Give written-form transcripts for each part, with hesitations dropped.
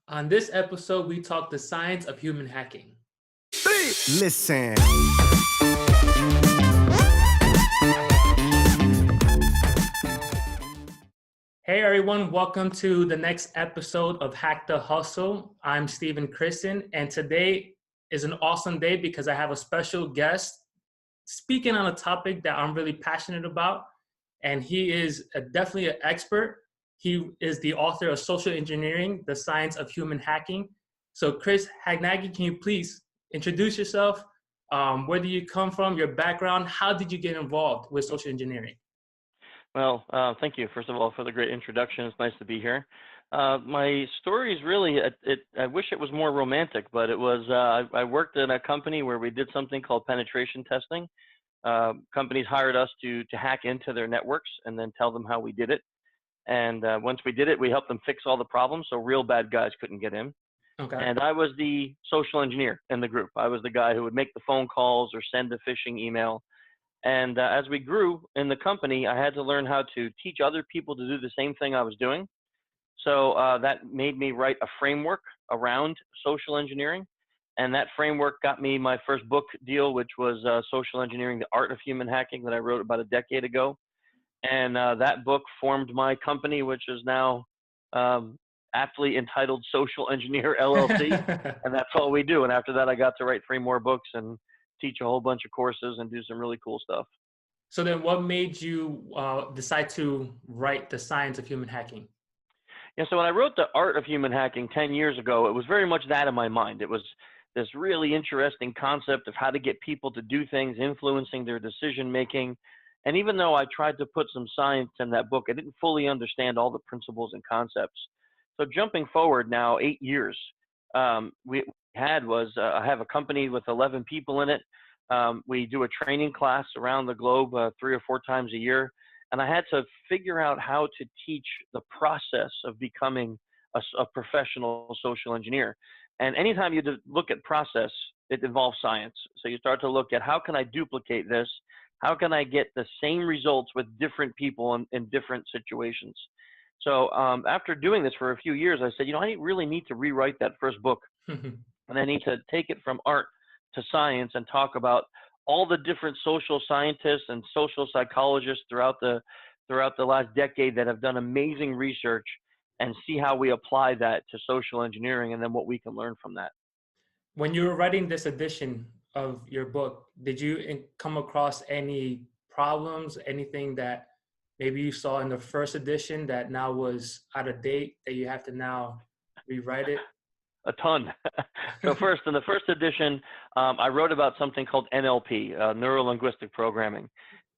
On this episode, we talk the science of human hacking. Listen. Hey everyone, welcome to the next episode of Hack the Hustle. I'm Stephen Christen, and today is an awesome day because I have a special guest speaking on a topic that I'm really passionate about, and he is definitely an expert. He is the author of Social Engineering, the Science of Human Hacking. So Chris Hadnagy, can you please introduce yourself? Where do you come from, your background? How did you get involved with social engineering? Well, thank you, first of all, for the great introduction. It's nice to be here. My story is really, I wish it was more romantic, but it was, I worked in a company where we did something called penetration testing. Companies hired us to hack into their networks and then tell them how we did it. And once we did it, we helped them fix all the problems so real bad guys couldn't get in. Okay. And I was the social engineer in the group. I was the guy who would make the phone calls or send a phishing email. And as we grew in the company, I had to learn how to teach other people to do the same thing I was doing. So that made me write a framework around social engineering. And that framework got me my first book deal, which was Social Engineering, the Art of Human Hacking, that I wrote about a decade ago. And that book formed my company, which is now aptly entitled Social Engineer LLC. And that's all we do. And after that, I got to write 3 more books and teach a whole bunch of courses and do some really cool stuff. So then what made you decide to write the science of human hacking? Yeah, so when I wrote The Art of Human Hacking 10 years ago, it was very much that in my mind. It was this really interesting concept of how to get people to do things, influencing their decision making. And even though I tried to put some science in that book, I didn't fully understand all the principles and concepts. So jumping forward now 8 years, we had was I have a company with 11 people in it. We do a training class around the globe 3 or 4 times a year. And I had to figure out how to teach the process of becoming a professional social engineer. And anytime you look at process, it involves science. So you start to look at how can I duplicate this? How can I get the same results with different people in different situations? So after doing this for a few years, I said, I really need to rewrite that first book. And I need to take it from art to science and talk about all the different social scientists and social psychologists throughout the last decade that have done amazing research and see how we apply that to social engineering and then what we can learn from that. When you were writing this edition of your book, did you come across any problems, anything that maybe you saw in the first edition that now was out of date that you have to now rewrite it? A ton. So first, in the first edition, I wrote about something called NLP, neuro-linguistic programming.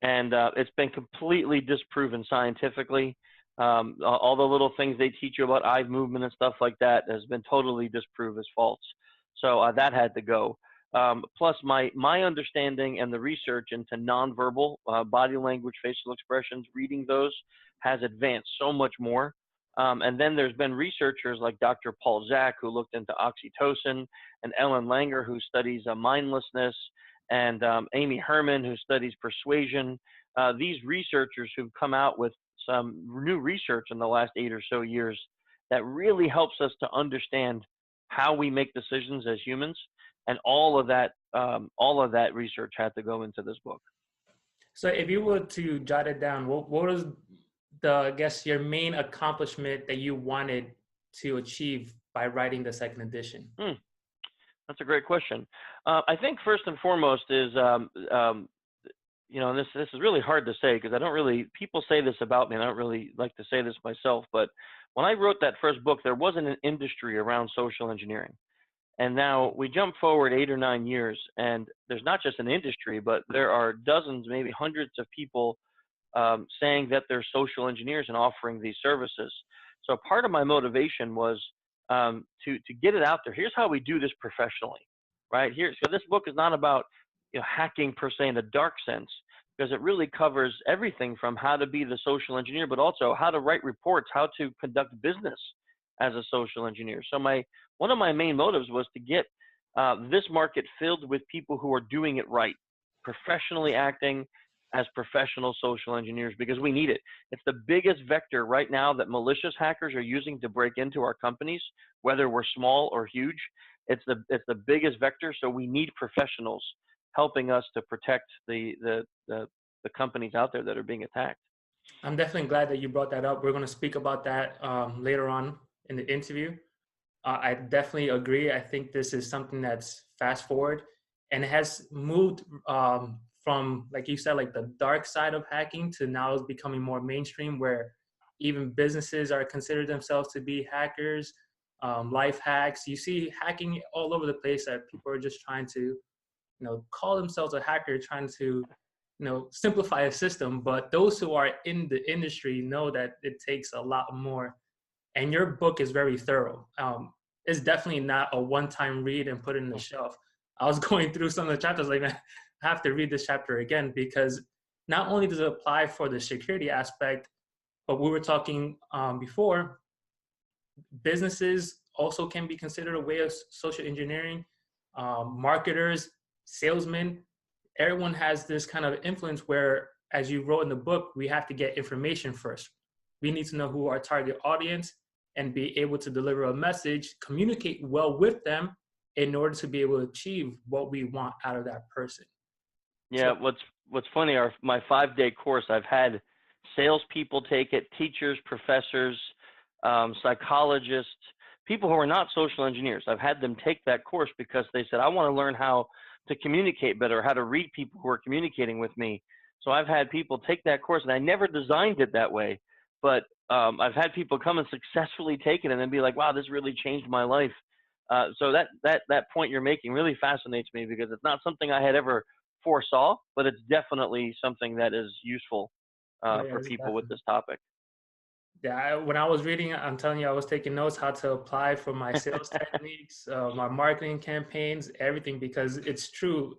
And it's been completely disproven scientifically. All the little things they teach you about eye movement and stuff like that has been totally disproved as false. So that had to go. Plus, my understanding and the research into nonverbal body language, facial expressions, reading those has advanced so much more. And then there's been researchers like Dr. Paul Zak, who looked into oxytocin, and Ellen Langer, who studies mindlessness, and Amy Herman, who studies persuasion. These researchers who've come out with some new research in the last 8 or so years that really helps us to understand how we make decisions as humans. And all of that research had to go into this book. So if you were to jot it down, what was your main accomplishment that you wanted to achieve by writing the second edition? That's a great question. I think first and foremost is, and this is really hard to say because people say this about me and I don't really like to say this myself, but when I wrote that first book, there wasn't an industry around social engineering. And now we jump forward 8 or 9 years and there's not just an industry, but there are dozens, maybe hundreds of people saying that they're social engineers and offering these services. So part of my motivation was to get it out there. Here's how we do this professionally, right? So this book is not about hacking per se in a dark sense, because it really covers everything from how to be the social engineer, but also how to write reports, how to conduct business as a social engineer. So one of my main motives was to get this market filled with people who are doing it right, professionally acting, as professional social engineers because we need it. It's the biggest vector right now that malicious hackers are using to break into our companies, whether we're small or huge. It's the biggest vector, so we need professionals helping us to protect the companies out there that are being attacked. I'm definitely glad that you brought that up. We're going to speak about that later on in the interview. I definitely agree. I think this is something that's fast forward, and it has moved from, like you said, like the dark side of hacking to now it's becoming more mainstream, where even businesses are considered themselves to be hackers. Life hacks. You see hacking all over the place that people are just trying to, call themselves a hacker, trying to, simplify a system. But those who are in the industry know that it takes a lot more. And your book is very thorough. It's definitely not a one-time read and put it in the shelf. I was going through some of the chapters, like, man, I have to read this chapter again, because not only does it apply for the security aspect, but we were talking before, businesses also can be considered a way of social engineering. Marketers, salesmen, everyone has this kind of influence where, as you wrote in the book, we have to get information first. We need to know who our target audience and be able to deliver a message, communicate well with them in order to be able to achieve what we want out of that person. Yeah, So, what's funny, my 5-day course, I've had salespeople take it, teachers, professors, psychologists, people who are not social engineers. I've had them take that course because they said, I want to learn how to communicate better, how to read people who are communicating with me. So I've had people take that course, and I never designed it that way, but I've had people come and successfully take it and then be like, wow, this really changed my life. So that point you're making really fascinates me because it's not something I had ever foresaw, but it's definitely something that is useful oh yeah, for it's people with definitely. this topic. Yeah, when I was reading it, I'm telling you, I was taking notes how to apply for my sales techniques, my marketing campaigns, everything, because it's true.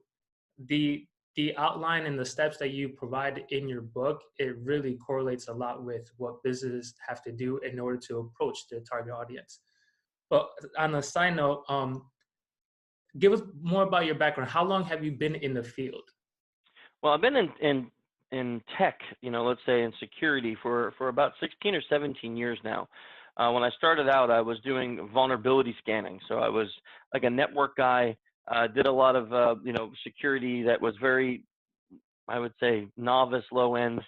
The the outline and the steps that you provide in your book, it really correlates a lot with what businesses have to do in order to approach their target audience. But on a side note, give us more about your background. How long have you been in the field? Well, I've been in tech, let's say in security for about 16 or 17 years now. When I started out, I was doing vulnerability scanning, so I was like a network guy. Did a lot of security that was very, I would say, novice, low end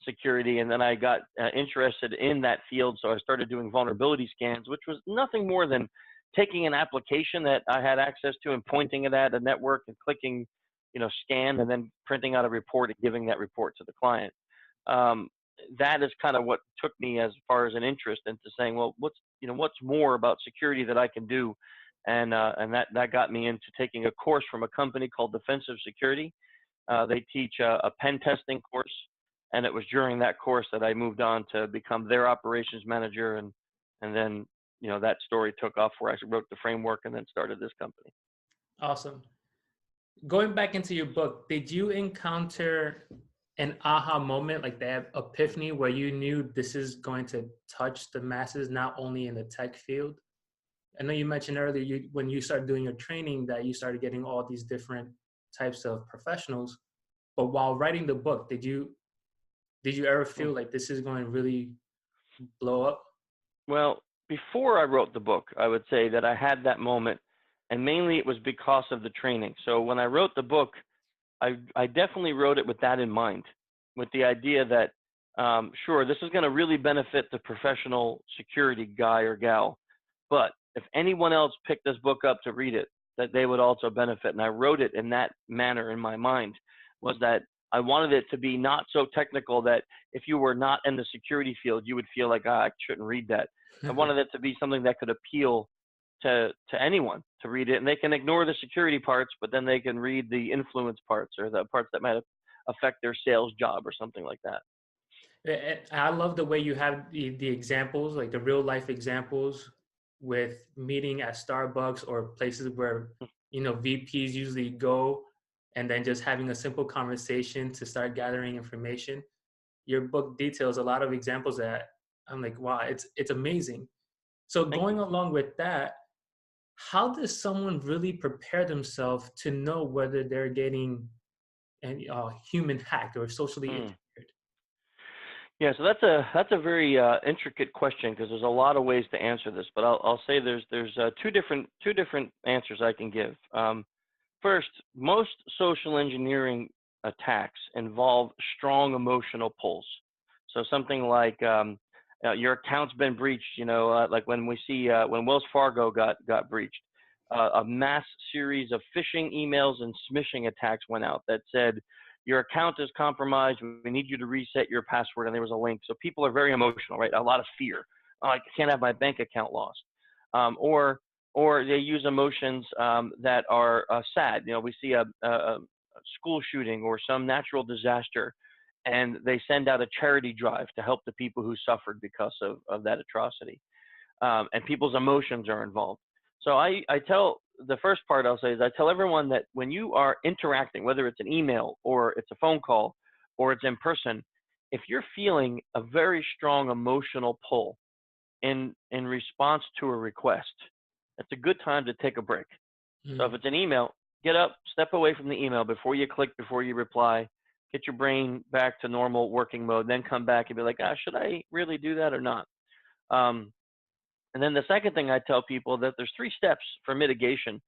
security, and then I got interested in that field, so I started doing vulnerability scans, which was nothing more than taking an application that I had access to and pointing it at a network and clicking, scan, and then printing out a report and giving that report to the client. Um, that is kind of what took me as far as an interest into saying, well, what's more about security that I can do, and that got me into taking a course from a company called Defensive Security. They teach a pen testing course, and it was during that course that I moved on to become their operations manager, and then that story took off where I wrote the framework and then started this company. Awesome. Going back into your book, did you encounter an aha moment, like that epiphany where you knew this is going to touch the masses, not only in the tech field? I know you mentioned earlier when you started doing your training that you started getting all these different types of professionals. But while writing the book, did you ever feel like this is going to really blow up? Well, before I wrote the book, I would say that I had that moment, and mainly it was because of the training. So when I wrote the book, I definitely wrote it with that in mind, with the idea that, sure, this is going to really benefit the professional security guy or gal, but if anyone else picked this book up to read it, that they would also benefit. And I wrote it in that manner in my mind, was that I wanted it to be not so technical that if you were not in the security field, you would feel like, I shouldn't read that. I wanted it to be something that could appeal to anyone to read it, and they can ignore the security parts, but then they can read the influence parts or the parts that might affect their sales job or something like that. I love the way you have the examples, like the real life examples with meeting at Starbucks or places where, VPs usually go, and then just having a simple conversation to start gathering information. Your book details a lot of examples that I'm like, wow, it's amazing. So Thank you. going along with that, how does someone really prepare themselves to know whether they're getting and human hacked or socially Mm. engineered? Yeah, so that's a very intricate question because there's a lot of ways to answer this. But I'll say there's two different answers I can give. First, most social engineering attacks involve strong emotional pulls. So something like your account's been breached. Like when we see when Wells Fargo got breached, a mass series of phishing emails and smishing attacks went out that said your account is compromised. We need you to reset your password, and there was a link. So people are very emotional, right? A lot of fear. Oh, I can't have my bank account lost, or they use emotions that are sad. We see a school shooting or some natural disaster, and they send out a charity drive to help the people who suffered because of that atrocity. And people's emotions are involved. So I tell the first part I'll say is I tell everyone that when you are interacting, whether it's an email or it's a phone call or it's in person, if you're feeling a very strong emotional pull in response to a request, it's a good time to take a break. So if Mm. it's an email, get up, step away from the email before you click, before you reply, get your brain back to normal working mode, then come back and be like, should I really do that or not? And then the second thing I tell people that there's 3 steps for mitigation,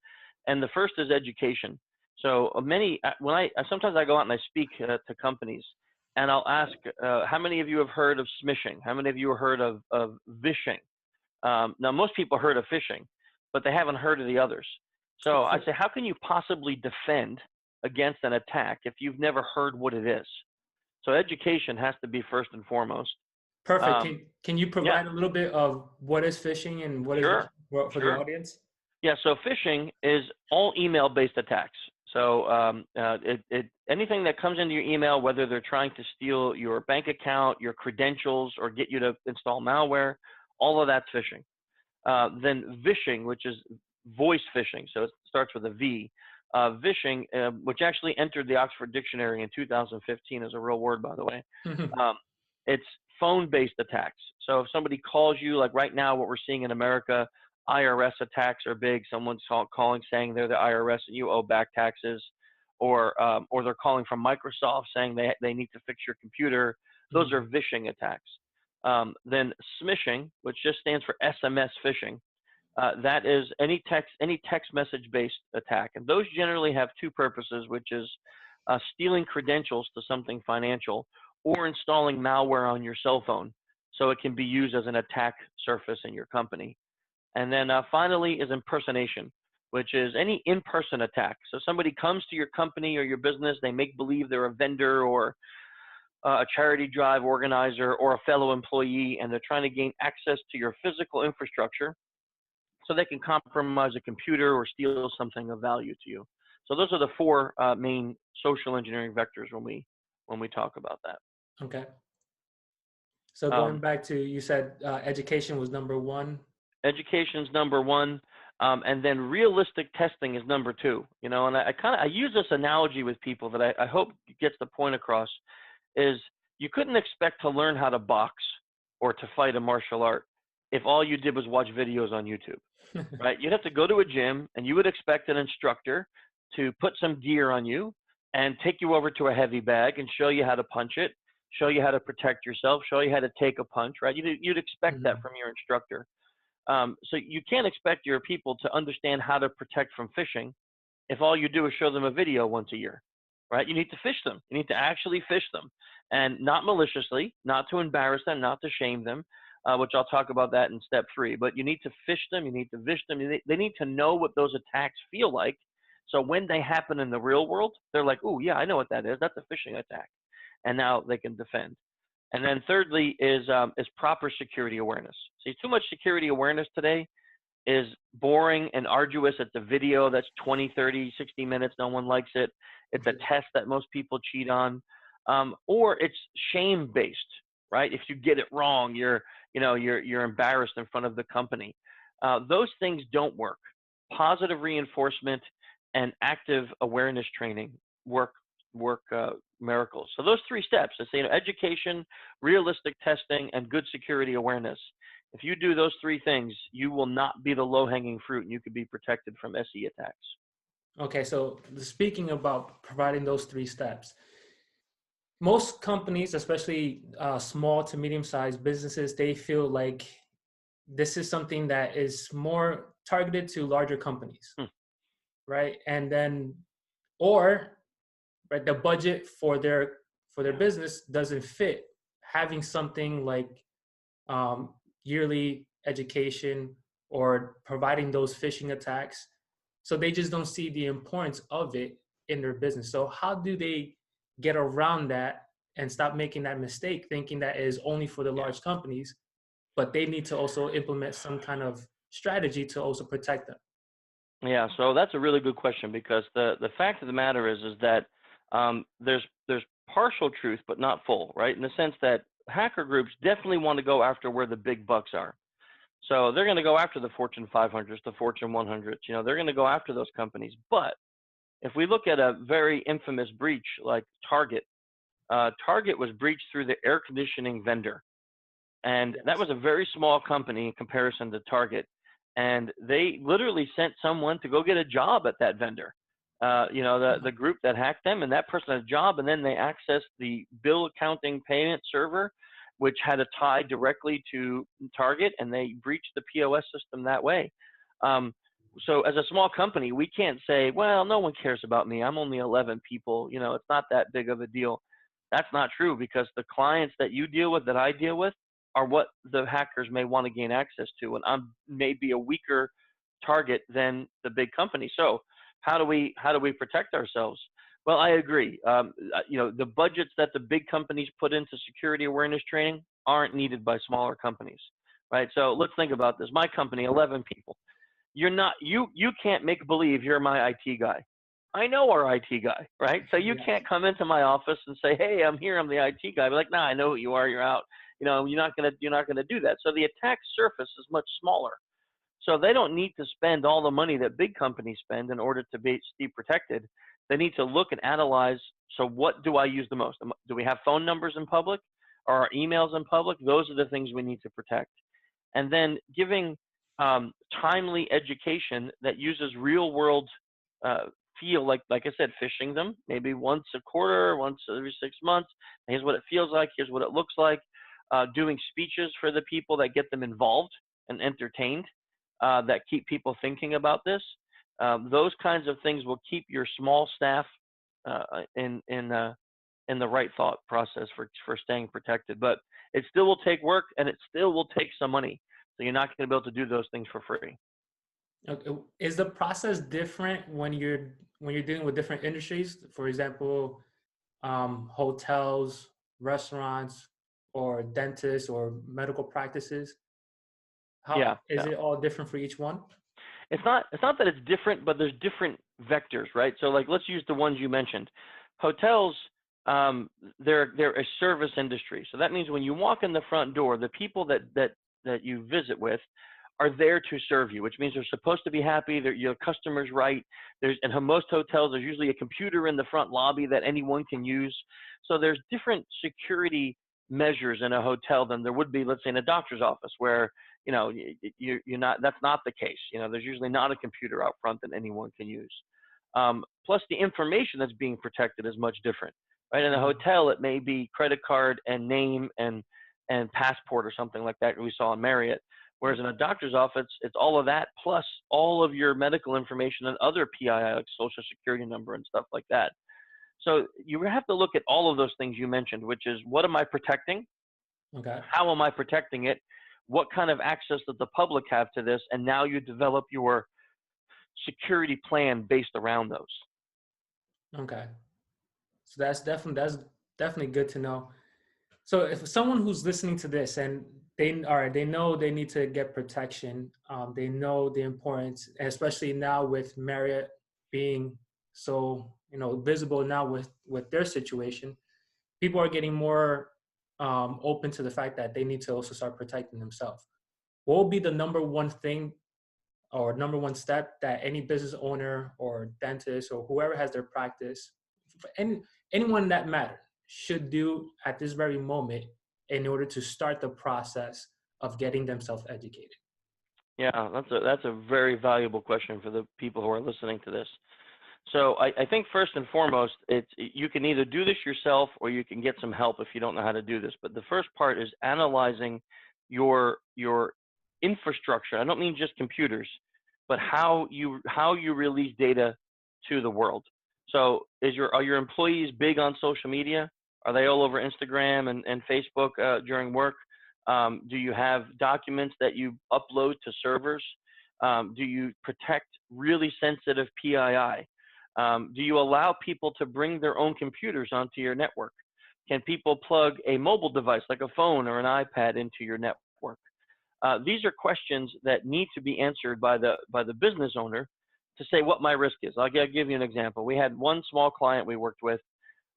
and the first is education. So sometimes I go out and I speak to companies, and I'll ask, how many of you have heard of smishing? How many of you have heard of vishing? Now most people heard of phishing, but they haven't heard of the others. So I say, how can you possibly defend against an attack if you've never heard what it is? So education has to be first and foremost. Perfect. Um, Can you yeah, provide a little bit of what is phishing and what is sure, for the sure. audience? Yeah, so phishing is all email-based attacks. So anything that comes into your email, whether they're trying to steal your bank account, your credentials, or get you to install malware, all of that's phishing. Then vishing, which is voice phishing, so it starts with a V. Vishing, which actually entered the Oxford Dictionary in 2015 as a real word, by the way. Um, it's phone-based attacks. So if somebody calls you, like right now, what we're seeing in America, IRS attacks are big. Someone's calling saying they're the IRS and you owe back taxes, or they're calling from Microsoft saying they need to fix your computer. Those are vishing attacks. Then smishing, which just stands for SMS phishing, that is any text message based attack, and those generally have 2 purposes, which is stealing credentials to something financial or installing malware on your cell phone so it can be used as an attack surface in your company. And then finally is impersonation, which is any in-person attack. So somebody comes to your company or your business, they make believe they're a vendor or a charity drive organizer or a fellow employee, and they're trying to gain access to your physical infrastructure so they can compromise a computer or steal something of value to you. So those are the 4 main social engineering vectors when we talk about that. Okay. So going back to, you said education was number 1. Education's number 1, and then realistic testing is number 2. And I use this analogy with people that I hope gets the point across. Is you couldn't expect to learn how to box or to fight a martial art if all you did was watch videos on YouTube, right? You'd have to go to a gym, and you would expect an instructor to put some gear on you and take you over to a heavy bag and show you how to punch it, show you how to protect yourself, show you how to take a punch, right? You'd expect that from your instructor. So you can't expect your people to understand how to protect from phishing if all you do is show them a video once a year, right? You need to fish them. You need to actually fish them, and not maliciously, not to embarrass them, not to shame them, which I'll talk about that in step 3. But you need to fish them. You need to vish them. They need to know what those attacks feel like. So when they happen in the real world, they're like, oh, yeah, I know what that is. That's a phishing attack. And now they can defend. And then thirdly is proper security awareness. See, too much security awareness today is boring and arduous. It's a video that's 20, 30, 60 minutes. No one likes it. It's a test that most people cheat on. Or it's shame-based, right? If you get it wrong, you're embarrassed in front of the company. Those things don't work. Positive reinforcement and active awareness training work miracles. So those 3 steps, it's education, realistic testing, and good security awareness. If you do those 3 things, you will not be the low-hanging fruit, and you could be protected from SE attacks. Okay, so speaking about providing those three steps, most companies, especially small to medium-sized businesses, they feel like this is something that is more targeted to larger companies, Hmm. right? And then, or right, the budget for their business doesn't fit having something like yearly education or providing those phishing attacks. So they just don't see the importance of it in their business. So how do they get around that and stop making that mistake, thinking that it is only for the Yeah. large companies, but they need to also implement some kind of strategy to also protect them? Yeah, so that's a really good question because the fact of the matter is that there's partial truth but not full, right? In the sense that hacker groups definitely want to go after where the big bucks are. So they're going to go after the Fortune 500s, the Fortune 100s. You know, they're going to go after those companies. But if we look at a very infamous breach like Target, Target was breached through the air conditioning vendor. And that Yes. was a very small company in comparison to Target. And they literally sent someone to go get a job at that vendor. The group that hacked them, and that person had a job, and then they accessed the bill accounting payment server, which had a tie directly to Target, and they breached the POS system that way. So as a small company, we can't say, well, no one cares about me. I'm only 11 people. You know, it's not that big of a deal. That's not true because the clients that you deal with, that I deal with, are what the hackers may want to gain access to, and I'm maybe a weaker target than the big company. So how do we protect ourselves? Well, I agree. The budgets that the big companies put into security awareness training aren't needed by smaller companies, right? So let's think about this. My company, 11 people. You can't make believe you're my IT guy. I know our IT guy, right? So you Yes. can't come into my office and say, "Hey, I'm here. I'm the IT guy." Be like, "Nah, I know who you are. You're out." You know, you're not gonna do that. So the attack surface is much smaller. So they don't need to spend all the money that big companies spend in order to be protected. They need to look and analyze. So what do I use the most? Do we have phone numbers in public? Or our emails in public? Those are the things we need to protect. And then giving timely education that uses real world uh, feel like I said, phishing them maybe once a quarter, once every 6 months. Here's what it feels like. Here's what it looks like. Doing speeches for the people that get them involved and entertained, that keep people thinking about this. Those kinds of things will keep your small staff uh, in in uh, in the right thought process for staying protected. But it still will take work and it still will take some money. So you're not going to be able to do those things for free. Okay. Is the process different when you're dealing with different industries? For example, hotels, restaurants, or dentists or medical practices? How Yeah, is yeah. it all different for each one? It's not that it's different, but there's different vectors, right? So like let's use the ones you mentioned. Hotels, they're a service industry. So that means when you walk in the front door, the people that you visit with are there to serve you, which means they're supposed to be happy. Your customer's right. In most hotels, there's usually a computer in the front lobby that anyone can use. So there's different security measures in a hotel than there would be, let's say, in a doctor's office, where you're not. That's not the case. There's usually not a computer out front that anyone can use. Plus, the information that's being protected is much different, right? In a Mhm. hotel, it may be credit card and name and passport or something like that we saw in Marriott. Whereas in a doctor's office, it's all of that plus all of your medical information and other PII, like social security number and stuff like that. So you have to look at all of those things you mentioned, which is what am I protecting? Okay. How am I protecting it? What kind of access does the public have to this? And now you develop your security plan based around those. Okay. So that's definitely good to know. So if someone who's listening to this and they know they need to get protection, they know the importance, especially now with Marriott being so visible now with their situation, people are getting more open to the fact that they need to also start protecting themselves. What will be the number one thing or number one step that any business owner or dentist or whoever has their practice, any anyone that matter, should do at this very moment in order to start the process of getting themselves educated? Yeah, that's a very valuable question for the people who are listening to this. So I think first and foremost, you can either do this yourself or you can get some help if you don't know how to do this. But the first part is analyzing your infrastructure. I don't mean just computers, but how you release data to the world. So are your employees big on social media? Are they all over Instagram and Facebook during work? Do you have documents that you upload to servers? Do you protect really sensitive PII? Do you allow people to bring their own computers onto your network? Can people plug a mobile device like a phone or an iPad into your network? These are questions that need to be answered by the business owner to say what my risk is. I'll give you an example. We had one small client we worked with.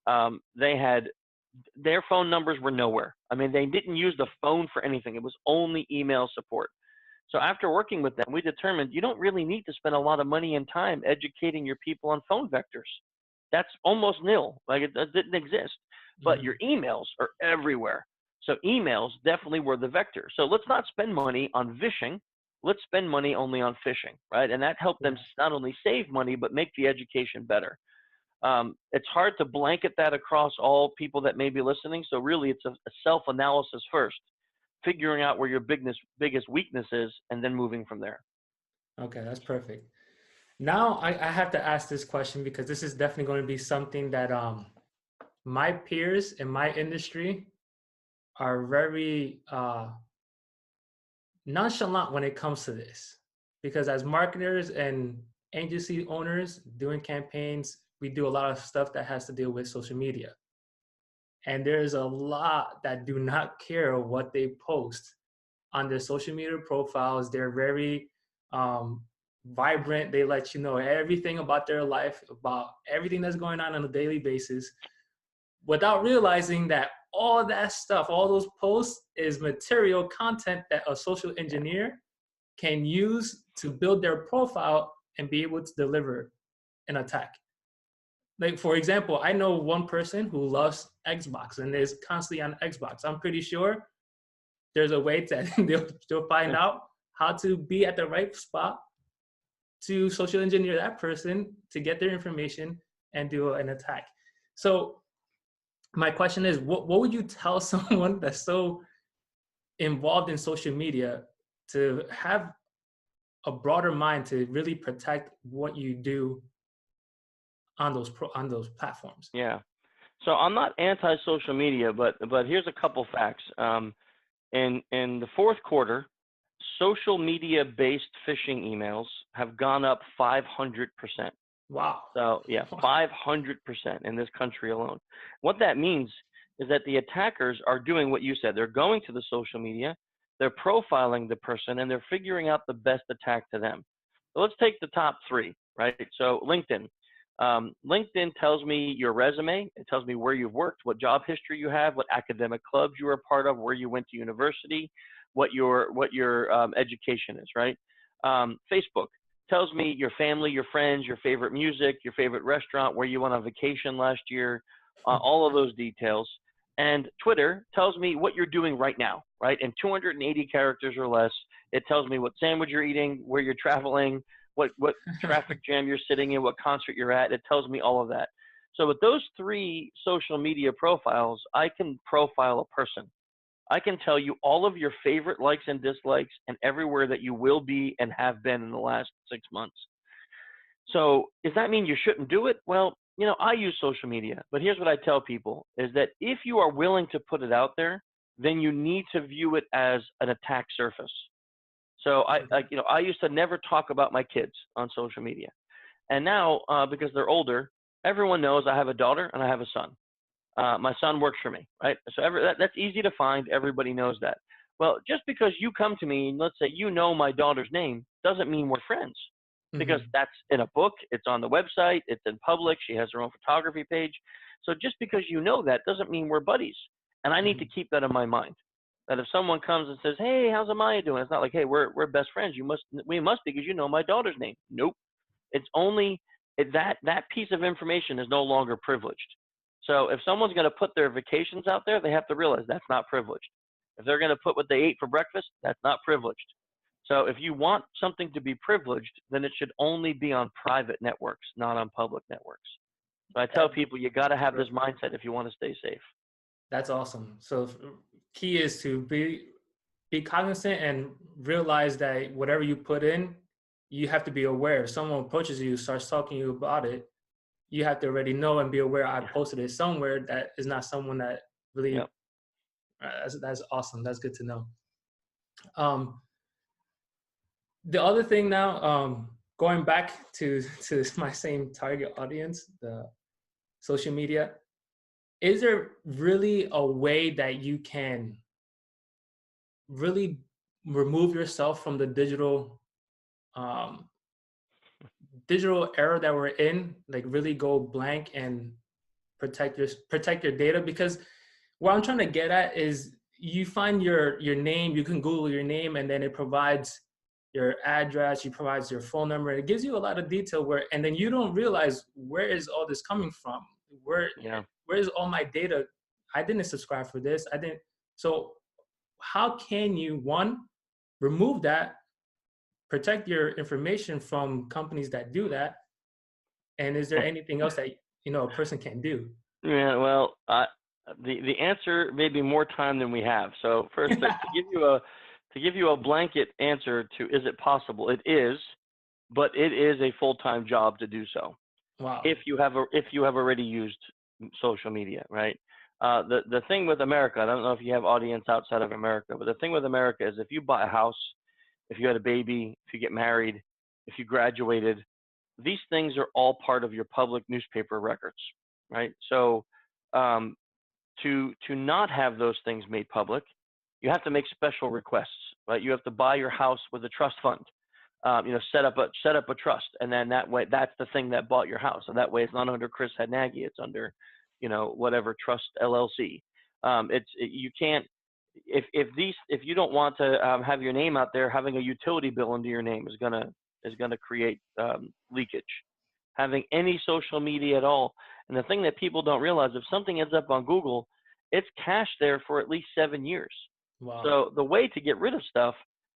They had their phone numbers were nowhere. I mean, they didn't use the phone for anything. It was only email support. So after working with them, we determined you don't really need to spend a lot of money and time educating your people on phone vectors. That's almost nil. Like it didn't exist. But your emails are everywhere. So emails definitely were the vector. So let's not spend money on vishing. Let's spend money only on phishing, right? And that helped them not only save money, but make the education better. It's hard to blanket that across all people that may be listening. So really it's a self-analysis first, figuring out where your biggest weakness is, and then moving from there. Okay, that's perfect. Now I have to ask this question because this is definitely going to be something that my peers in my industry are very nonchalant when it comes to this. Because as marketers and agency owners doing campaigns, we do a lot of stuff that has to deal with social media. And there's a lot that do not care what they post on their social media profiles. They're very vibrant. They let you know everything about their life, about everything that's going on a daily basis, without realizing that all that stuff, all those posts is material content that a social engineer can use to build their profile and be able to deliver an attack. Like, for example, I know one person who loves Xbox and is constantly on Xbox. I'm pretty sure there's a way that they'll find out how to be at the right spot to social engineer that person to get their information and do an attack. So my question is, what would you tell someone that's so involved in social media to have a broader mind to really protect what you do on those platforms? Yeah. So I'm not anti-social media, but here's a couple facts. In the fourth quarter, social media-based phishing emails have gone up 500%. Wow. So yeah, 500% in this country alone. What that means is that the attackers are doing what you said. They're going to the social media, they're profiling the person, and they're figuring out the best attack to them. So let's take the top three, right? So LinkedIn. LinkedIn tells me your resume. It tells me where you've worked, what job history you have, what academic clubs you were a part of, where you went to university, what your education is, right? Facebook tells me your family, your friends, your favorite music, your favorite restaurant, where you went on vacation last year, all of those details. And Twitter tells me what you're doing right now, right? In 280 characters or less, it tells me what sandwich you're eating, where you're traveling, what traffic jam you're sitting in, what concert you're at. It tells me all of that. So with those three social media profiles, I can profile a person. I can tell you all of your favorite likes and dislikes and everywhere that you will be and have been in the last 6 months. So does that mean you shouldn't do it? Well, you know, I use social media, but here's what I tell people is that if you are willing to put it out there, then you need to view it as an attack surface. So I used to never talk about my kids on social media. And now, because they're older, everyone knows I have a daughter and I have a son. My son works for me, right? So that's easy to find. Everybody knows that. Well, just because you come to me and let's say you know my daughter's name doesn't mean we're friends, because that's in a book, it's on the website, it's in public, she has her own photography page. So just because you know that doesn't mean we're buddies. And I need to keep that in my mind. That if someone comes and says, "Hey, how's Amaya doing?" It's not like, "Hey, we're best friends. We must because you know my daughter's name." Nope. It's only that piece of information is no longer privileged. So if someone's going to put their vacations out there, they have to realize that's not privileged. If they're going to put what they ate for breakfast, that's not privileged. So if you want something to be privileged, then it should only be on private networks, not on public networks. So I tell people you got to have this mindset if you want to stay safe. That's awesome. So key is to be cognizant and realize that whatever you put in, you have to be aware. If someone approaches you, starts talking to you about it, you have to already know and be aware I posted it somewhere that is not someone that really, Yep. that's awesome. That's good to know. The other thing now, going back to my same target audience, the social media, is there really a way that you can really remove yourself from the um, digital era that we're in, like really go blank and protect your data? Because what I'm trying to get at is you find your name, you can Google your name, and then it provides your address, it provides your phone number, it gives you a lot of detail and then you don't realize where is all this coming from? Where is all my data? I didn't subscribe for this. I didn't. So how can you, one, remove that, protect your information from companies that do that? And is there anything else that, a person can do? Yeah, well, the answer may be more time than we have. So first, to give you a blanket answer to is it possible? It is, but it is a full-time job to do so. Wow. If you have already used social media, right? The thing with America, I don't know if you have audience outside of America, but the thing with America is if you buy a house, if you had a baby, if you get married, if you graduated, these things are all part of your public newspaper records, right? So to not have those things made public, you have to make special requests, right? You have to buy your house with a trust fund, set up a trust, and then that way, that's the thing that bought your house. So that way, it's not under Chris Hadnagy, it's under, whatever trust LLC. You can't if you don't want to have your name out there, having a utility bill under your name is gonna create leakage. Having any social media at all, and the thing that people don't realize, if something ends up on Google, it's cached there for at least 7 years. Wow. So the way to get rid of stuff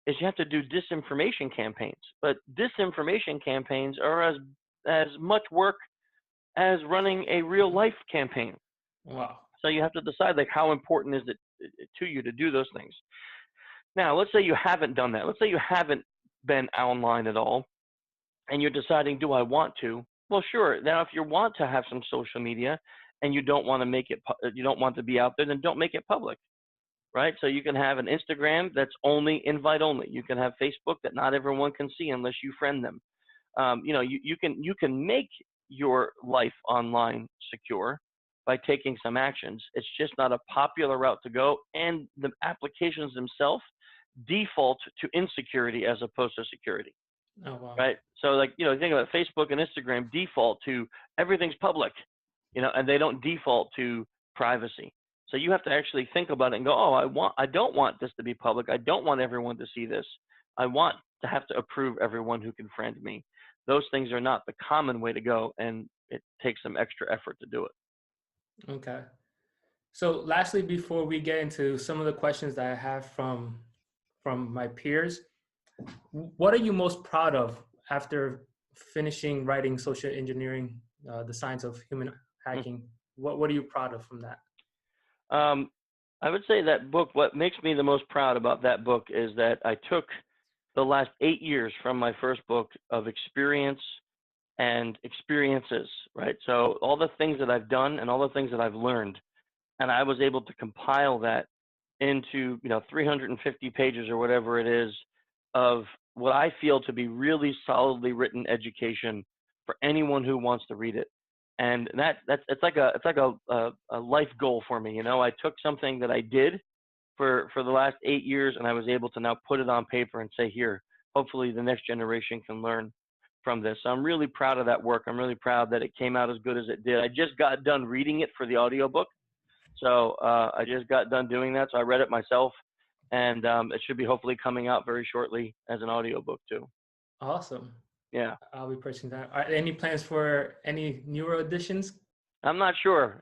is you have to do disinformation campaigns. But disinformation campaigns are as much work as running a real life campaign. Wow. So you have to decide, like, how important is it to you to do those things. Now, let's say you haven't done that. Let's say you haven't been online at all, and you're deciding, do I want to? Well, sure. Now, if you want to have some social media and you don't want to be out there, then don't make it public, right? So you can have an Instagram that's only invite only. You can have Facebook that not everyone can see unless you friend them. You can make your life online secure by taking some actions. It's just not a popular route to go, and the applications themselves default to insecurity as opposed to security. Oh, wow. Right? So, think about Facebook and Instagram default to everything's public, and they don't default to privacy. So you have to actually think about it and go, I don't want this to be public. I don't want everyone to see this. I want to have to approve everyone who can friend me. Those things are not the common way to go, and it takes some extra effort to do it. Okay. So lastly, before we get into some of the questions that I have from my peers, what are you most proud of after finishing writing Social Engineering, the Science of Human Hacking? What are you proud of from that? I would say that book, what makes me the most proud about that book is that I took the last 8 years from my first book of experience and experiences, right? So all the things that I've done and all the things that I've learned, and I was able to compile that into 350 pages or whatever it is of what I feel to be really solidly written education for anyone who wants to read it. And it's like a life goal for me. I took something that I did for the last 8 years, and I was able to now put it on paper and say, here, hopefully the next generation can learn from this. So I'm really proud of that work. I'm really proud that it came out as good as it did. I just got done reading it for the audiobook. So I just got done doing that. So I read it myself, and it should be hopefully coming out very shortly as an audiobook too. Awesome. Yeah. I'll be purchasing that. Are there any plans for any newer editions? I'm not sure.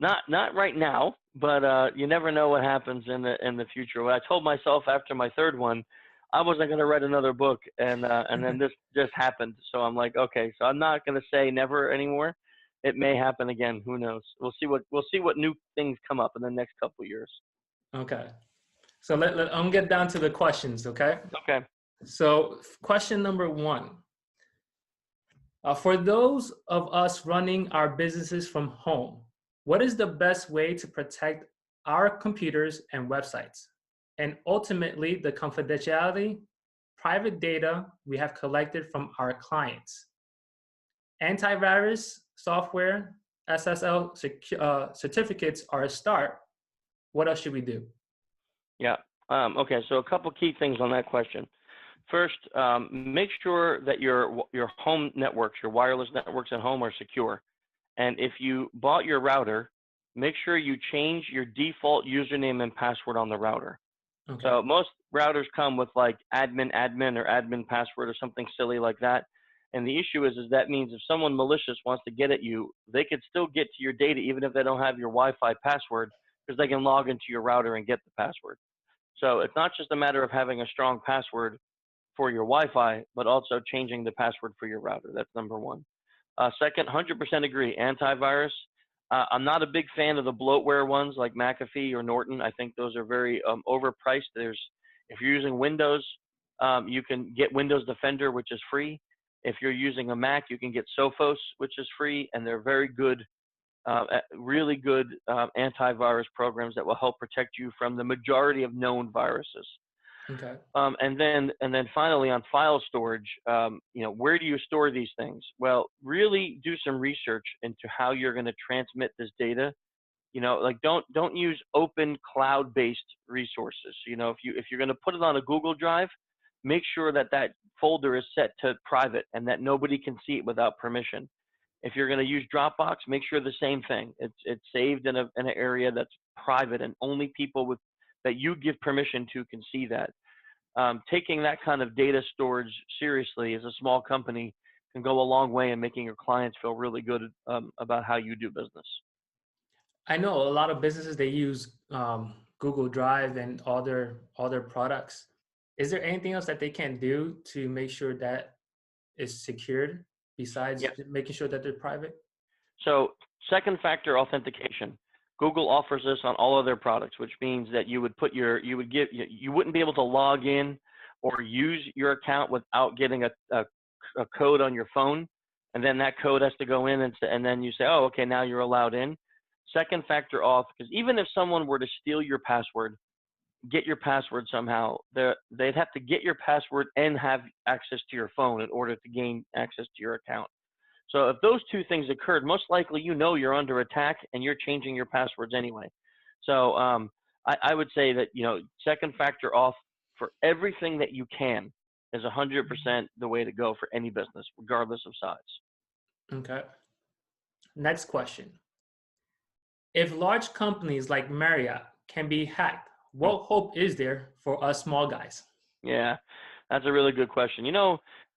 Not right now, but you never know what happens in the future. What I told myself after my third one, I wasn't going to write another book, and then this just happened. So I'm like, okay, so I'm not going to say never anymore. It may happen again. Who knows? We'll see what new things come up in the next couple of years. Okay. So I'm get down to the questions, okay? Okay. So question number one. For those of us running our businesses from home, what is the best way to protect our computers and websites? And ultimately, the confidentiality, private data we have collected from our clients. Antivirus software, SSL certificates are a start. What else should we do? Yeah. Okay. So a couple key things on that question. First, make sure that your home networks, your wireless networks at home, are secure. And if you bought your router, make sure you change your default username and password on the router. Okay. So most routers come with like admin or admin password or something silly like that. And the issue is that means if someone malicious wants to get at you, they could still get to your data even if they don't have your Wi-Fi password, because they can log into your router and get the password. So it's not just a matter of having a strong password for your Wi-Fi, but also changing the password for your router. That's number one. Second, 100% agree, antivirus. I'm not a big fan of the bloatware ones like McAfee or Norton. I think those are very overpriced. If you're using Windows, you can get Windows Defender, which is free. If you're using a Mac, you can get Sophos, which is free, and they're very good, really good antivirus programs that will help protect you from the majority of known viruses. Okay. And then finally on file storage, where do you store these things? Well, really do some research into how you're going to transmit this data. Like don't use open cloud-based resources. If you're going to put it on a Google Drive, make sure that folder is set to private and that nobody can see it without permission. If you're going to use Dropbox, make sure the same thing. It's saved in an area that's private and only people that you give permission to can see that. Taking that kind of data storage seriously as a small company can go a long way in making your clients feel really good about how you do business. I know a lot of businesses, they use Google Drive and all their products. Is there anything else that they can do to make sure that is secured besides making sure that they're private? So second factor authentication. Google offers this on all of their products, which means that you wouldn't be able to log in or use your account without getting a code on your phone, and then that code has to go in and then you say, oh, okay, now you're allowed in. Second factor auth, because even if someone were to steal your password, get your password somehow, they'd have to get your password and have access to your phone in order to gain access to your account. So if those two things occurred, most likely you're under attack and you're changing your passwords anyway. So I would say that second factor auth for everything that you can is 100% the way to go for any business, regardless of size. Okay. Next question. If large companies like Marriott can be hacked, what hope is there for us small guys? Yeah, that's a really good question.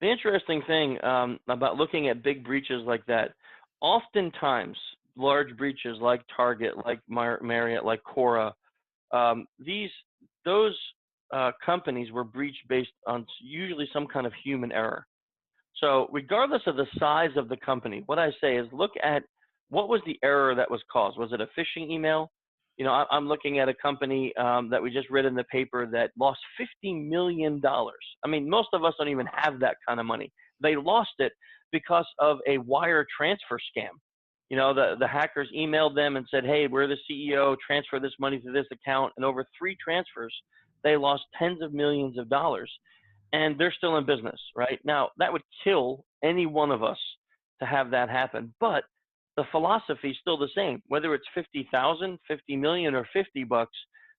The interesting thing about looking at big breaches like that, oftentimes large breaches like Target, like Marriott, like Quora, those companies were breached based on usually some kind of human error. So regardless of the size of the company, what I say is look at what was the error that was caused. Was it a phishing email? I'm looking at a company that we just read in the paper that lost $50 million. I mean, most of us don't even have that kind of money. They lost it because of a wire transfer scam. The hackers emailed them and said, hey, we're the CEO, transfer this money to this account. And over 3 transfers, they lost tens of millions of dollars. And they're still in business, right? Now, that would kill any one of us to have that happen. But the philosophy is still the same. Whether it's 50,000, 50 million, or $50,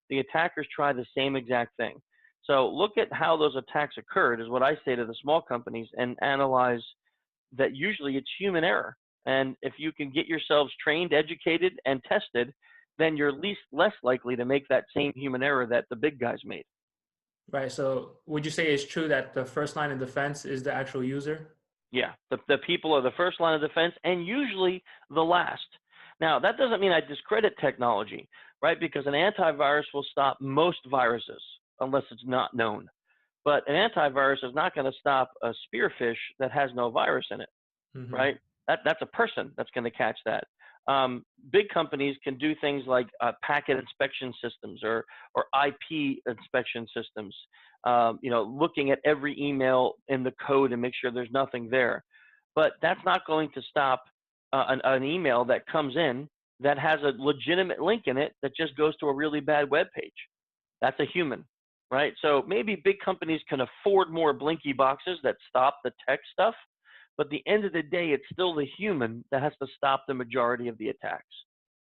the attackers try the same exact thing. So look at how those attacks occurred is what I say to the small companies, and analyze that usually it's human error. And if you can get yourselves trained, educated, and tested, then you're less likely to make that same human error that the big guys made. Right. So would you say it's true that the first line of defense is the actual user? Yeah, the people are the first line of defense and usually the last. Now, that doesn't mean I discredit technology, right? Because an antivirus will stop most viruses unless it's not known. But an antivirus is not going to stop a spearfish that has no virus in it, Mm-hmm. right? That's a person that's going to catch that. Big companies can do things like packet inspection systems or IP inspection systems. Looking at every email in the code and make sure there's nothing there. But that's not going to stop an email that comes in that has a legitimate link in it that just goes to a really bad web page. That's a human, right? So maybe big companies can afford more blinky boxes that stop the tech stuff, but at the end of the day, it's still the human that has to stop the majority of the attacks.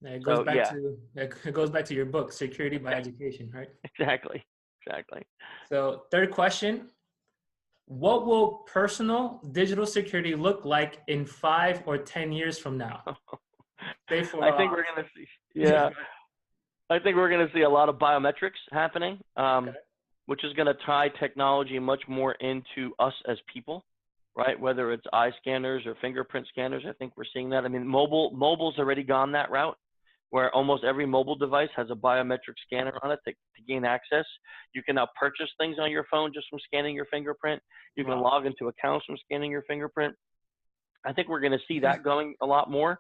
Yeah, So yeah, it goes back to your book, Security by Education, right? exactly. So third question, what will personal digital security look like in 5 or 10 years from now? Say for I think we're gonna see. Yeah, I think we're gonna see a lot of biometrics happening, Okay. which is gonna tie technology much more into us as people, right? Whether it's eye scanners or fingerprint scanners, I think we're seeing that. I mean, mobile's already gone that route, where almost every mobile device has a biometric scanner on it to gain access. You can now purchase things on your phone just from scanning your fingerprint. You can Wow. log into accounts from scanning your fingerprint. I think we're going to see that going a lot more,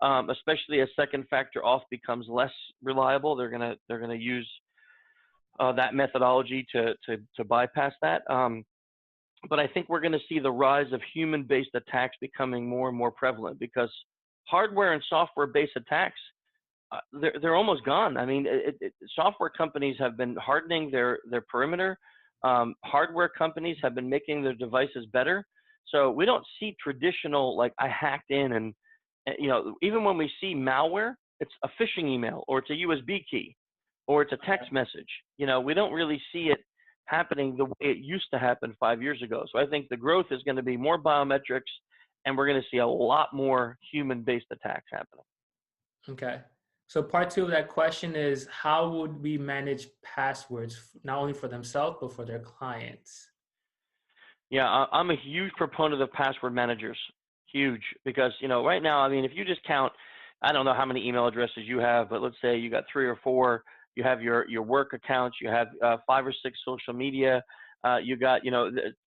especially as second factor auth becomes less reliable. They're gonna use that methodology to bypass that. But I think we're going to see the rise of human-based attacks becoming more and more prevalent because hardware and software-based attacks they're almost gone. I mean, software companies have been hardening their perimeter. Hardware companies have been making their devices better. So we don't see traditional like I hacked in and even when we see malware, it's a phishing email or it's a USB key or it's a text message. We don't really see it happening the way it used to happen 5 years ago. So I think the growth is going to be more biometrics, and we're going to see a lot more human-based attacks happening. Okay. So part two of that question is how would we manage passwords, not only for themselves, but for their clients? Yeah, I'm a huge proponent of password managers. Huge, because right now, I mean, if you just count, I don't know how many email addresses you have, but let's say you got 3 or 4. You have your work accounts. You have 5 or 6 social media. You got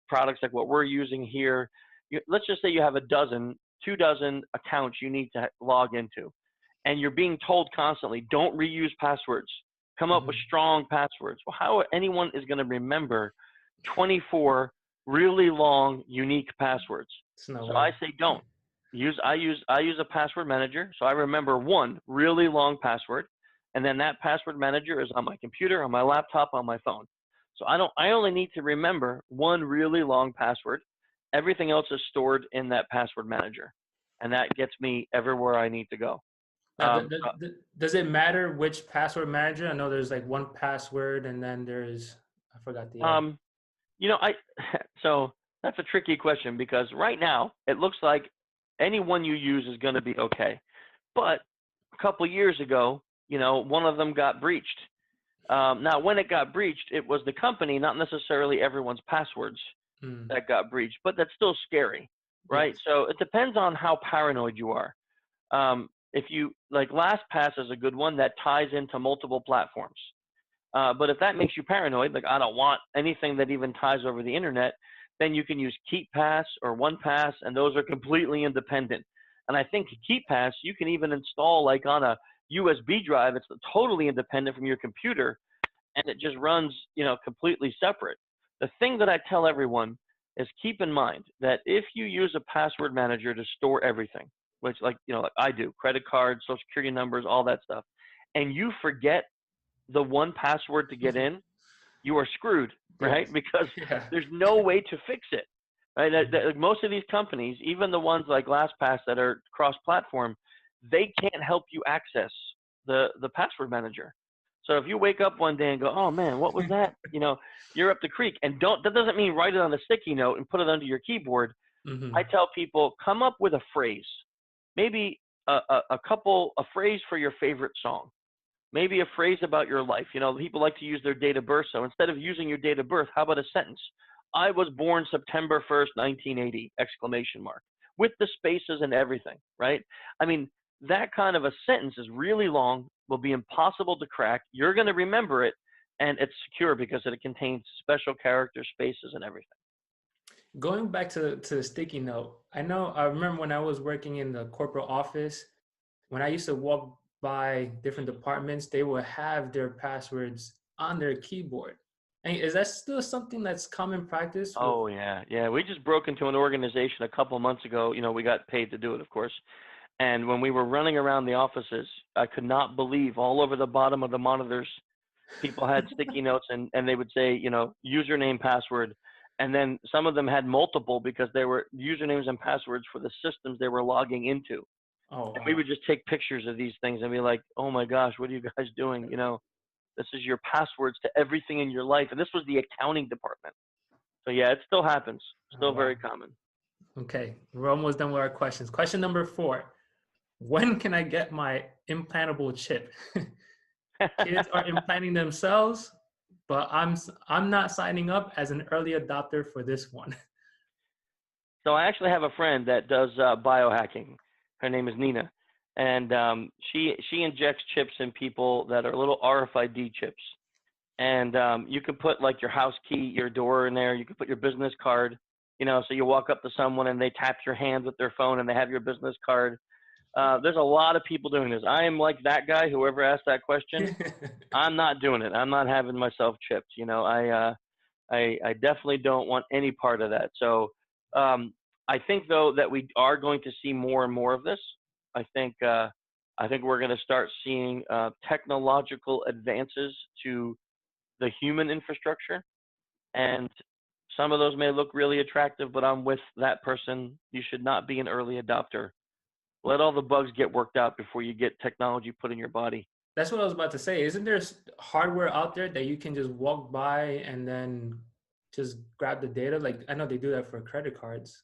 products like what we're using here. Let's just say you have 2 dozen accounts you need to log into, and you're being told constantly, don't reuse passwords. Come up with strong passwords. Well, how anyone is going to remember 24 really long, unique passwords? No So way. I say don't. I use a password manager, so I remember one really long password, and then that password manager is on my computer, on my laptop, on my phone. So I only need to remember one really long password. Everything else is stored in that password manager, and that gets me everywhere I need to go. Now, does it matter which password manager? I know there's like 1Password, and then there's I forgot the other. So that's a tricky question because right now it looks like any one you use is going to be okay, but a couple of years ago, one of them got breached. Now, when it got breached, it was the company, not necessarily everyone's passwords that got breached, but that's still scary, right? Yes. So it depends on how paranoid you are. If you like, LastPass is a good one that ties into multiple platforms. But if that makes you paranoid, like I don't want anything that even ties over the internet, then you can use KeepPass or 1Pass, and those are completely independent. And I think KeepPass you can even install like on a USB drive. It's totally independent from your computer, and it just runs, completely separate. The thing that I tell everyone is keep in mind that if you use a password manager to store everything, which like I do, credit cards, social security numbers, all that stuff, and you forget the one password to get in, you are screwed, right? Yes. Because Yeah. there's no way to fix it, right? Most of these companies, even the ones like LastPass that are cross-platform, they can't help you access the password manager. So if you wake up one day and go, oh man, what was that? You're up the creek. And that doesn't mean write it on a sticky note and put it under your keyboard. I tell people, come up with a phrase, maybe a phrase for your favorite song. Maybe a phrase about your life. People like to use their date of birth. So instead of using your date of birth, how about a sentence? I was born September 1st, 1980, ! With the spaces and everything, right? I mean, that kind of a sentence is really long, will be impossible to crack. You're going to remember it, and it's secure because it contains special character spaces and everything. Going back to the sticky note, I remember when I was working in the corporate office, when I used to walk by different departments, they would have their passwords on their keyboard. And is that still something that's common practice with? Oh yeah, yeah. We just broke into an organization a couple months ago. We got paid to do it, of course. And when we were running around the offices, I could not believe all over the bottom of the monitors, people had sticky notes and they would say, username, password. And then some of them had multiple because they were usernames and passwords for the systems they were logging into. Oh, And we wow. would just take pictures of these things and be like, oh my gosh, what are you guys doing? This is your passwords to everything in your life. And this was the accounting department. So yeah, it still happens. Oh, Still wow. very common. Okay, we're almost done with our questions. Question number 4. When can I get my implantable chip? Kids are implanting themselves, but I'm not signing up as an early adopter for this one. So I actually have a friend that does biohacking. Her name is Nina, and she injects chips in people that are little RFID chips. And you can put like your house key, your door in there. You can put your business card. So you walk up to someone and they tap your hand with their phone and they have your business card. There's a lot of people doing this. I am like that guy. Whoever asked that question, I'm not doing it. I'm not having myself chipped. I definitely don't want any part of that. So I think though that we are going to see more and more of this. I think we're going to start seeing technological advances to the human infrastructure, and some of those may look really attractive, but I'm with that person. You should not be an early adopter. Let all the bugs get worked out before you get technology put in your body. That's what I was about to say. Isn't there hardware out there that you can just walk by and then just grab the data? Like I know they do that for credit cards.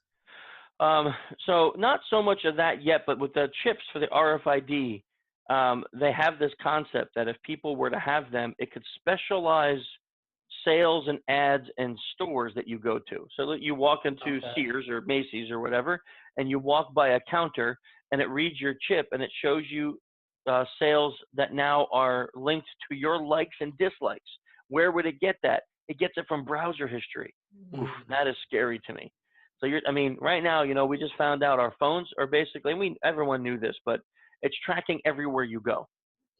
So not so much of that yet, but with the chips for the RFID, they have this concept that if people were to have them, it could specialize sales and ads and stores that you go to. So that you walk into Okay. Sears or Macy's or whatever, and you walk by a counter and it reads your chip and it shows you sales that now are linked to your likes and dislikes. Where would it get that? It gets it from browser history. Oof, that is scary to me. So right now, we just found out our phones are basically, everyone knew this, but it's tracking everywhere you go.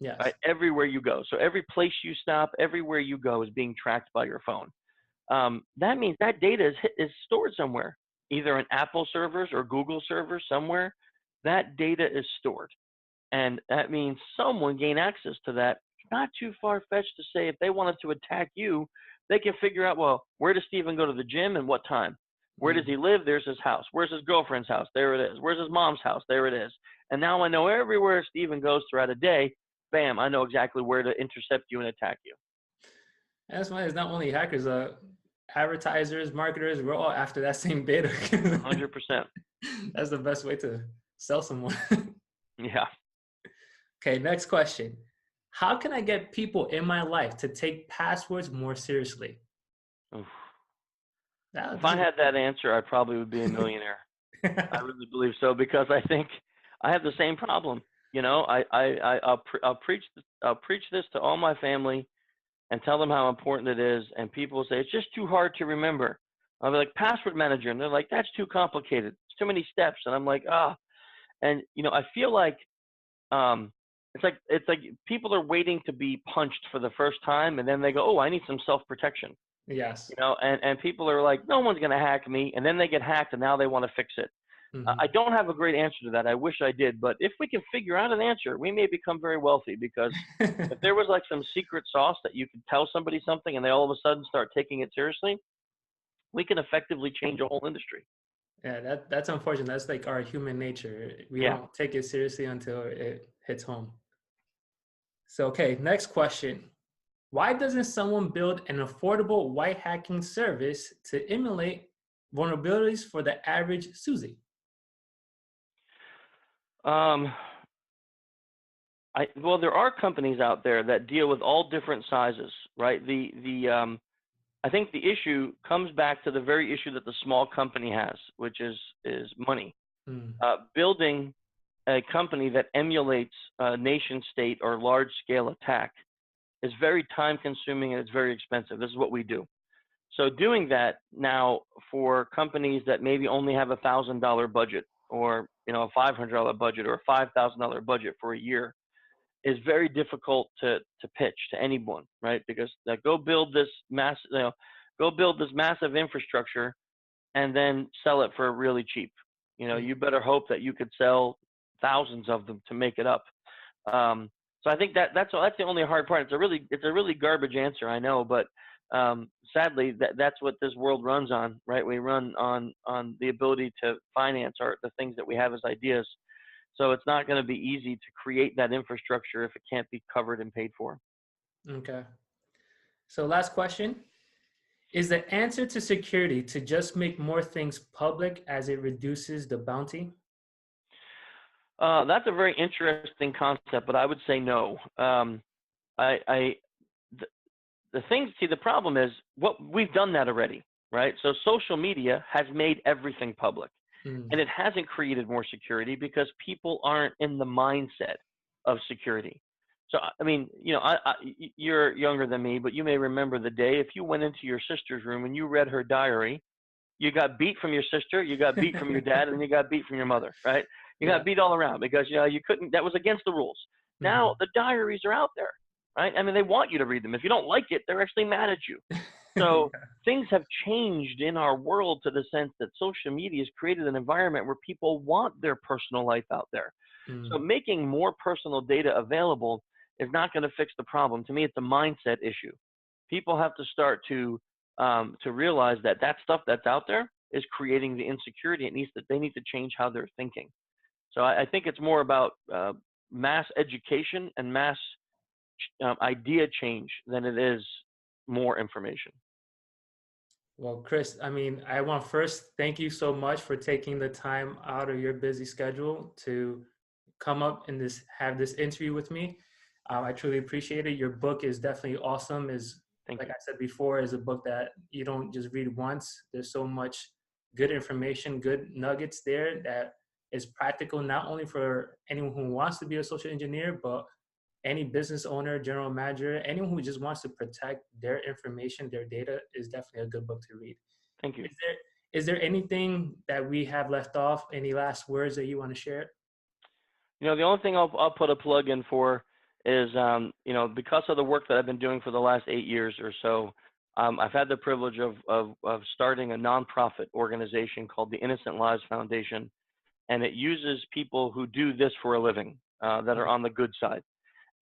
Yes. Right? Everywhere you go. So every place you stop, everywhere you go is being tracked by your phone. That means that data is stored somewhere, either in Apple servers or Google servers somewhere. That data is stored. And that means someone gained access to that. Not too far-fetched to say if they wanted to attack you, they can figure out, well, where does Steven go to the gym and what time? Where does he live? There's his house. Where's his girlfriend's house? There it is. Where's his mom's house? There it is. And now I know everywhere Steven goes throughout a day, bam, I know exactly where to intercept you and attack you. That's why it's not only hackers, advertisers, marketers, we're all after that same data. 100%. That's the best way to sell someone. Yeah. Okay, next question. How can I get people in my life to take passwords more seriously? Oof. That's If I had that answer, I probably would be a millionaire. I really believe so, because I think I have the same problem. I'll preach this to all my family and tell them how important it is. And people say, it's just too hard to remember. I'll be like, password manager. And they're like, that's too complicated. It's too many steps. And I'm like, and I feel like, it's like people are waiting to be punched for the first time. And then they go, oh, I need some self-protection. Yes. And people are like, no one's going to hack me. And then they get hacked and now they want to fix it. Mm-hmm. I don't have a great answer to that. I wish I did. But if we can figure out an answer, we may become very wealthy, because if there was like some secret sauce that you could tell somebody something and they all of a sudden start taking it seriously, we can effectively change a whole industry. Yeah, that's unfortunate. That's like our human nature. We don't take it seriously until it hits home. So, okay, next question. Why doesn't someone build an affordable white hacking service to emulate vulnerabilities for the average Susie? Well, there are companies out there that deal with all different sizes, right? I think the issue comes back to the very issue that the small company has, which is money. Building a company that emulates a nation state or large scale attack is very time consuming and it's very expensive. This is what we do. So doing that now for companies that maybe only have $1,000 budget, or a $500 budget, or a $5,000 budget for a year, is very difficult to pitch to anyone, right? Because go build this massive infrastructure and then sell it for really cheap. You better hope that you could sell thousands of them to make it up. So I think that's the only hard part. It's a really garbage answer, I know, but sadly that's what this world runs on, right? We run on the ability to finance the things that we have as ideas. So it's not going to be easy to create that infrastructure if it can't be covered and paid for. Okay. So last question. Is the answer to security to just make more things public as it reduces the bounty? That's a very interesting concept, but I would say no. The problem is we've done that already, right? So social media has made everything public. And it hasn't created more security because people aren't in the mindset of security. So, I mean, you're younger than me, but you may remember the day if you went into your sister's room and you read her diary, you got beat from your sister, you got beat from your dad, and you got beat from your mother, right? You got beat all around because, you couldn't, that was against the rules. Now the diaries are out there, right? I mean, they want you to read them. If you don't like it, they're actually mad at you. So things have changed in our world to the sense that social media has created an environment where people want their personal life out there. So making more personal data available is not going to fix the problem. To me, it's a mindset issue. People have to start to realize that stuff that's out there is creating the insecurity. They need to change how they're thinking. So I think it's more about mass education and mass idea change than it is more information. Well, Chris, I mean, I want first thank you so much for taking the time out of your busy schedule to come up and have this interview with me. I truly appreciate it. Your book is definitely awesome. Like I said before, is a book that you don't just read once. There's so much good information, good nuggets there that is practical, not only for anyone who wants to be a social engineer, but any business owner, general manager, anyone who just wants to protect their information, their data, is definitely a good book to read. Thank you. Is there anything that we have left off? Any last words that you want to share? The only thing I'll put a plug in for is, because of the work that I've been doing for the last 8 years or so, I've had the privilege of starting a nonprofit organization called the Innocent Lives Foundation, and it uses people who do this for a living, that are on the good side.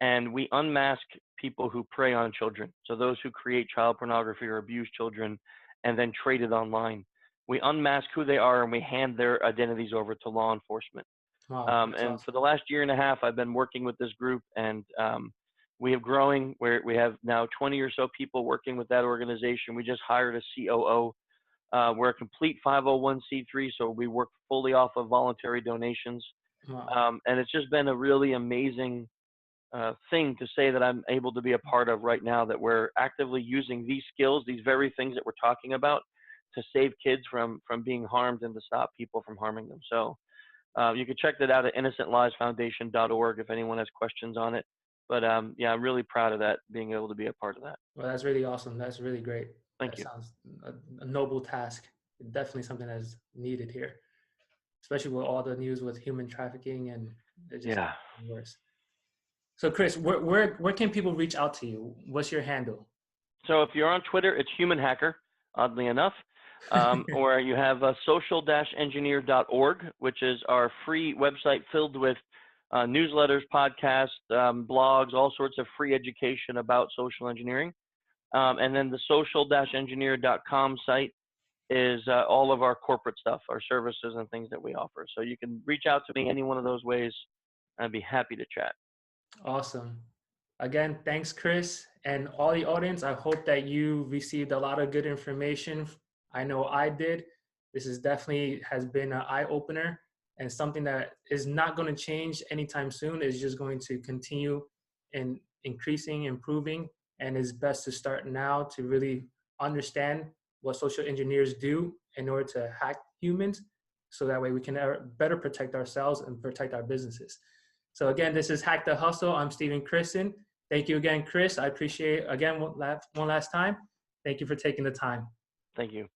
And we unmask people who prey on children. So those who create child pornography or abuse children and then trade it online. We unmask who they are and we hand their identities over to law enforcement. Wow, and awesome. For the last year and a half, I've been working with this group, and we have growing where we have now 20 or so people working with that organization. We just hired a COO. We're a complete 501c3, so we work fully off of voluntary donations. Wow. And it's just been a really amazing thing to say that I'm able to be a part of right now, that we're actively using these skills, these very things that we're talking about, to save kids from being harmed and to stop people from harming them. So you can check that out at innocentlivesfoundation.org if anyone has questions on it. But I'm really proud of that, being able to be a part of that. Well, that's really awesome. That's really great. Thank you. Sounds a noble task. Definitely something that's needed here, especially with all the news with human trafficking, and it's just worse. So Chris, where can people reach out to you? What's your handle? So if you're on Twitter, it's Human Hacker, oddly enough. Or you have social-engineer.org, which is our free website filled with newsletters, podcasts, blogs, all sorts of free education about social engineering. And then the social-engineer.com site is all of our corporate stuff, our services and things that we offer. So you can reach out to me any one of those ways. I'd be happy to chat. Awesome. Again, thanks, Chris. And all the audience, I hope that you received a lot of good information. I know I did. This is definitely has been an eye-opener, and something that is not going to change anytime soon. It's just going to continue in increasing, improving, and it's best to start now to really understand what social engineers do in order to hack humans, so that way we can better protect ourselves and protect our businesses. So again, this is Hack the Hustle. I'm Stephen Christen. Thank you again, Chris. I appreciate, again, one last time. Thank you for taking the time. Thank you.